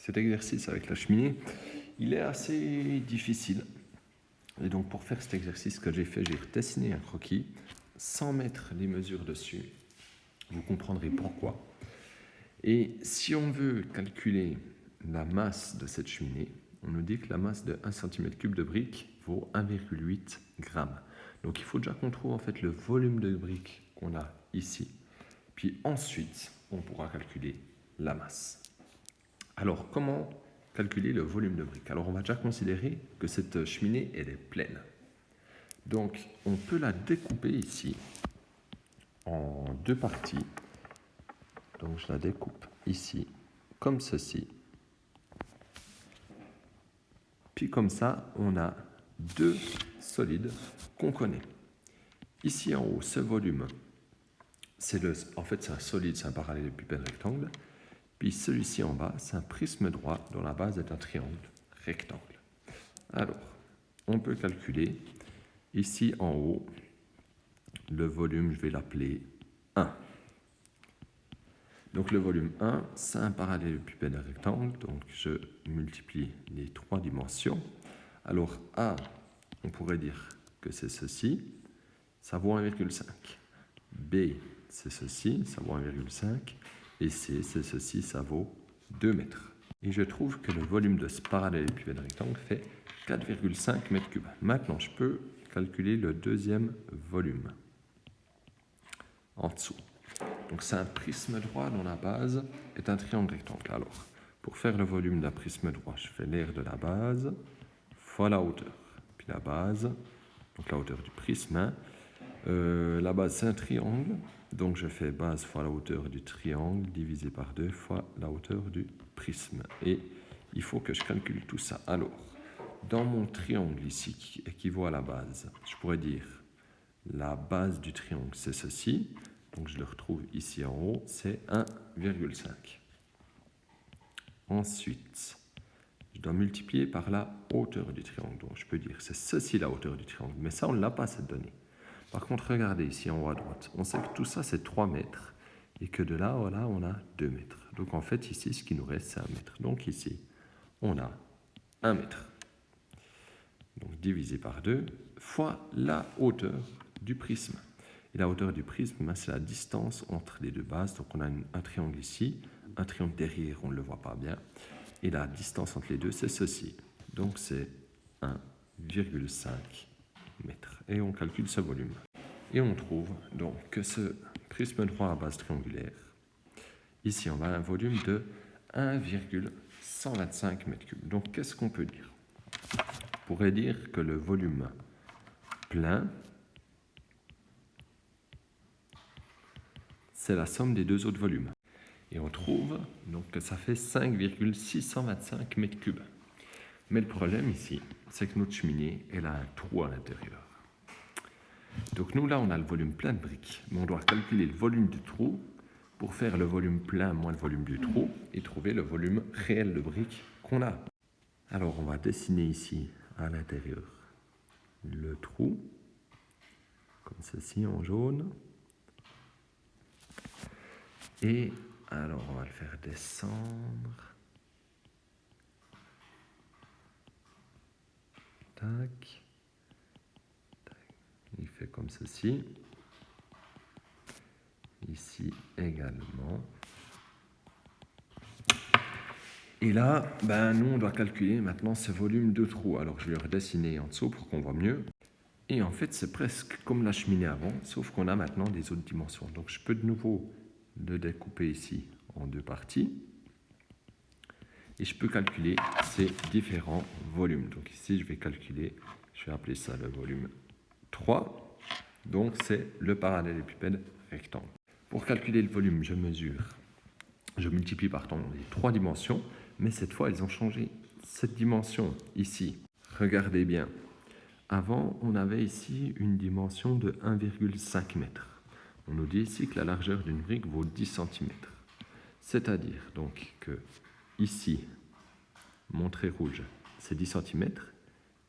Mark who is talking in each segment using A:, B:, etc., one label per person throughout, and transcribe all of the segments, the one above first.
A: cet exercice avec la cheminée, il est assez difficile. Et donc pour faire cet exercice que j'ai fait, j'ai dessiné un croquis sans mettre les mesures dessus. Vous comprendrez pourquoi. Et si on veut calculer la masse de cette cheminée, on nous dit que la masse de 1 cm3 de briques vaut 1,8 g. Donc il faut déjà qu'on trouve en fait le volume de briques qu'on a ici. Puis ensuite, on pourra calculer la masse. Alors, comment calculer le volume de briques? Alors, on va déjà considérer que cette cheminée, elle est pleine. Donc, on peut la découper ici en deux parties. Donc, je la découpe ici, comme ceci. Puis, comme ça, on a deux solides qu'on connaît. Ici, en haut, ce volume, c'est un solide, c'est un parallélépipède rectangle. Puis celui-ci en bas, c'est un prisme droit dont la base est un triangle rectangle. Alors, on peut calculer ici en haut, le volume, je vais l'appeler 1. Donc le volume 1, c'est un parallélépipède rectangle, donc je multiplie les trois dimensions. Alors A, on pourrait dire que c'est ceci, ça vaut 1,5. B, c'est ceci, ça vaut 1,5. Et C, c'est ceci, ça vaut 2 mètres. Et je trouve que le volume de ce parallélépipède rectangle fait 4,5 mètres cubes. Maintenant, je peux calculer le deuxième volume en dessous. Donc, c'est un prisme droit dont la base est un triangle rectangle. Alors, pour faire le volume d'un prisme droit, je fais l'aire de la base fois la hauteur. Puis la base, donc la hauteur du prisme. La base, c'est un triangle. Donc, je fais base fois la hauteur du triangle divisé par 2 fois la hauteur du prisme. Et il faut que je calcule tout ça. Alors, dans mon triangle ici, qui équivaut à la base, je pourrais dire la base du triangle, c'est ceci. Donc, je le retrouve ici en haut, c'est 1,5. Ensuite, je dois multiplier par la hauteur du triangle. Donc, je peux dire c'est ceci la hauteur du triangle. Mais ça, on ne l'a pas, cette donnée. Par contre, regardez ici en haut à droite. On sait que tout ça, c'est 3 mètres. Et que de là, voilà, on a 2 mètres. Donc, en fait, ici, ce qui nous reste, c'est 1 mètre. Donc, ici, on a 1 mètre. Donc, divisé par 2 fois la hauteur du prisme. Et la hauteur du prisme, c'est la distance entre les deux bases. Donc, on a un triangle ici, un triangle derrière, on ne le voit pas bien. Et la distance entre les deux, c'est ceci. Donc, c'est 1,5 mètres. Et on calcule ce volume. Et on trouve donc que ce prisme droit à base triangulaire, ici, on a un volume de 1,125 mètres cubes. Donc, qu'est-ce qu'on peut dire? On pourrait dire que le volume plein, c'est la somme des deux autres volumes. Et on trouve donc que ça fait 5,625 mètres cubes. Mais le problème ici, c'est que notre cheminée, elle a un trou à l'intérieur. Donc nous, là, on a le volume plein de briques, mais on doit calculer le volume du trou pour faire le volume plein moins le volume du trou et trouver le volume réel de briques qu'on a. Alors, on va dessiner ici, à l'intérieur, le trou, comme ceci, en jaune. Et alors, on va le faire descendre. Tac. Il fait comme ceci. Ici également. Et là, nous, on doit calculer maintenant ce volume de trou. Alors, je vais redessiner en dessous pour qu'on voit mieux. Et en fait, c'est presque comme la cheminée avant, sauf qu'on a maintenant des autres dimensions. Donc, je peux de nouveau le découper ici en deux parties. Et je peux calculer ces différents volumes. Donc, ici, je vais calculer, je vais appeler ça le volume 3. Donc, c'est le parallélépipède rectangle. Pour calculer le volume, je multiplie par les trois dimensions, mais cette fois, elles ont changé. Cette dimension ici, regardez bien. Avant, on avait ici une dimension de 1,5 m. On nous dit ici que la largeur d'une brique vaut 10 cm. C'est-à-dire donc que ici, mon trait rouge, c'est 10 cm.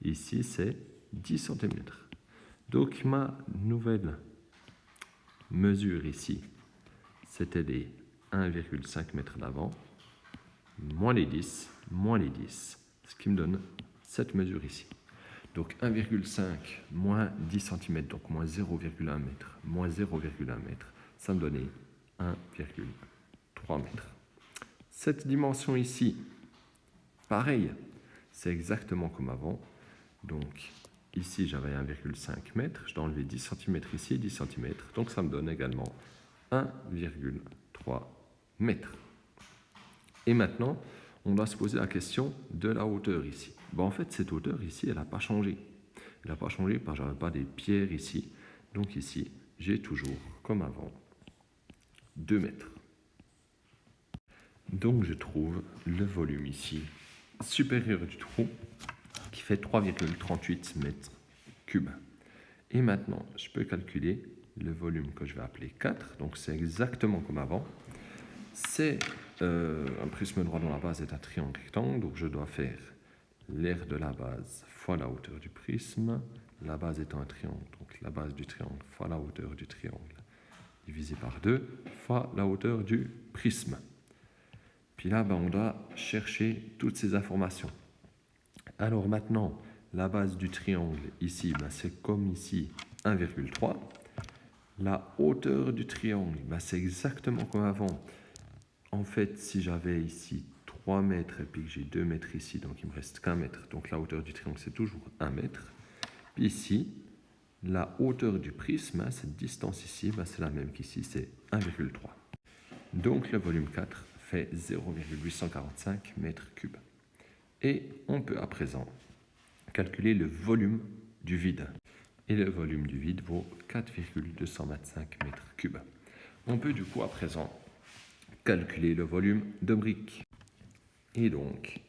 A: Ici, c'est 10 cm. Donc, ma nouvelle mesure ici, c'était les 1,5 m d'avant. moins les 10, moins les 10, ce qui me donne cette mesure ici. Donc 1,5 moins 10 cm, donc moins 0,1 mètre, moins 0,1 mètre, ça me donnait 1,3 mètre. Cette dimension ici, pareil, c'est exactement comme avant. Donc ici, j'avais 1,5 mètre, je dois enlever 10 cm ici et 10 cm, donc ça me donne également 1,3 mètre. Et maintenant, on doit se poser la question de la hauteur ici. Bon, en fait, cette hauteur ici, elle n'a pas changé. Elle n'a pas changé parce que je n'avais pas des pierres ici. Donc ici, j'ai toujours, comme avant, 2 mètres. Donc je trouve le volume ici supérieur du trou qui fait 3,38 mètres cubes. Et maintenant, je peux calculer le volume que je vais appeler 4. Donc c'est exactement comme avant. C'est un prisme droit dont la base est un triangle rectangle. Donc je dois faire l'aire de la base fois la hauteur du prisme. La base étant un triangle, donc la base du triangle fois la hauteur du triangle divisé par 2 fois la hauteur du prisme. Puis là, on doit chercher toutes ces informations. Alors maintenant, la base du triangle ici, c'est comme ici 1,3. La hauteur du triangle, c'est exactement comme avant. En fait, si j'avais ici 3 mètres et puis que j'ai 2 mètres ici, donc il me reste qu'un mètre. Donc la hauteur du triangle, c'est toujours 1 mètre. Puis ici, la hauteur du prisme, cette distance ici, c'est la même qu'ici, c'est 1,3. Donc le volume 4 fait 0,845 mètres cubes. Et on peut à présent calculer le volume du vide. Et le volume du vide vaut 4,225 mètres cubes. On peut du coup à présent calculer le volume de briques. Et donc,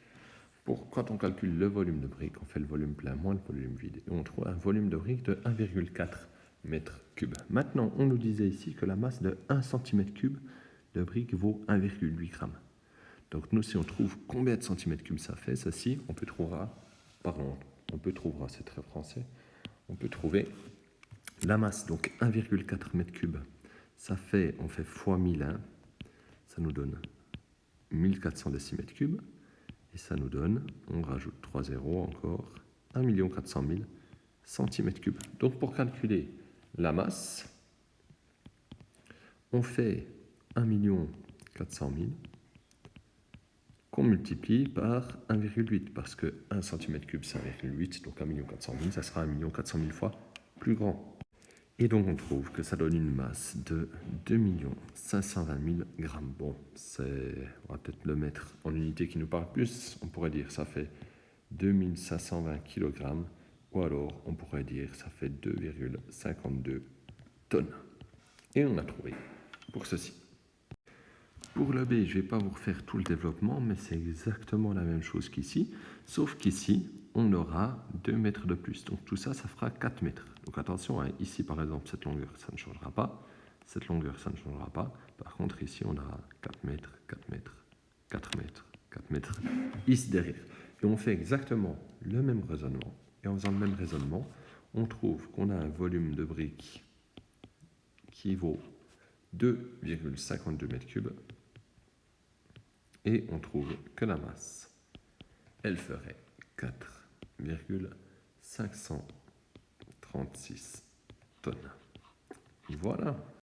A: quand on calcule le volume de briques, on fait le volume plein moins le volume vide. Et on trouve un volume de briques de 1,4 mètres cubes. Maintenant, on nous disait ici que la masse de 1 cm3 de briques vaut 1,8 g. Donc nous, si on trouve combien de centimètres cubes ça fait, ceci, on peut trouver, c'est très français, on peut trouver la masse, donc 1,4 mètres cubes, ça fait, on fait fois 1001, ça nous donne 1400 décimètres cubes, et ça nous donne, on rajoute 3 zéros encore, 1 400 000 centimètres cubes. Donc pour calculer la masse, on fait 1 400 000 qu'on multiplie par 1,8 parce que 1 cm3 c'est 1,8, donc 1 400 000, ça sera 1 400 000 fois plus grand. Et donc on trouve que ça donne une masse de 2 520 000 grammes. Bon, on va peut-être le mettre en unité qui nous parle plus, on pourrait dire ça fait 2520 kg, ou alors on pourrait dire ça fait 2,52 tonnes. Et on a trouvé pour ceci. Pour le B, je ne vais pas vous refaire tout le développement, mais c'est exactement la même chose qu'ici, sauf qu'ici, on aura 2 mètres de plus. Donc tout ça, ça fera 4 mètres. Donc attention, hein, ici par exemple, cette longueur, ça ne changera pas. Cette longueur, ça ne changera pas. Par contre, ici, on a 4 mètres, 4 mètres, 4 mètres, 4 mètres, ici derrière. Et on fait exactement le même raisonnement. Et en faisant le même raisonnement, on trouve qu'on a un volume de briques qui vaut 2,52 mètres cubes. Et on trouve que la masse, elle ferait 4,536 tonnes. Voilà.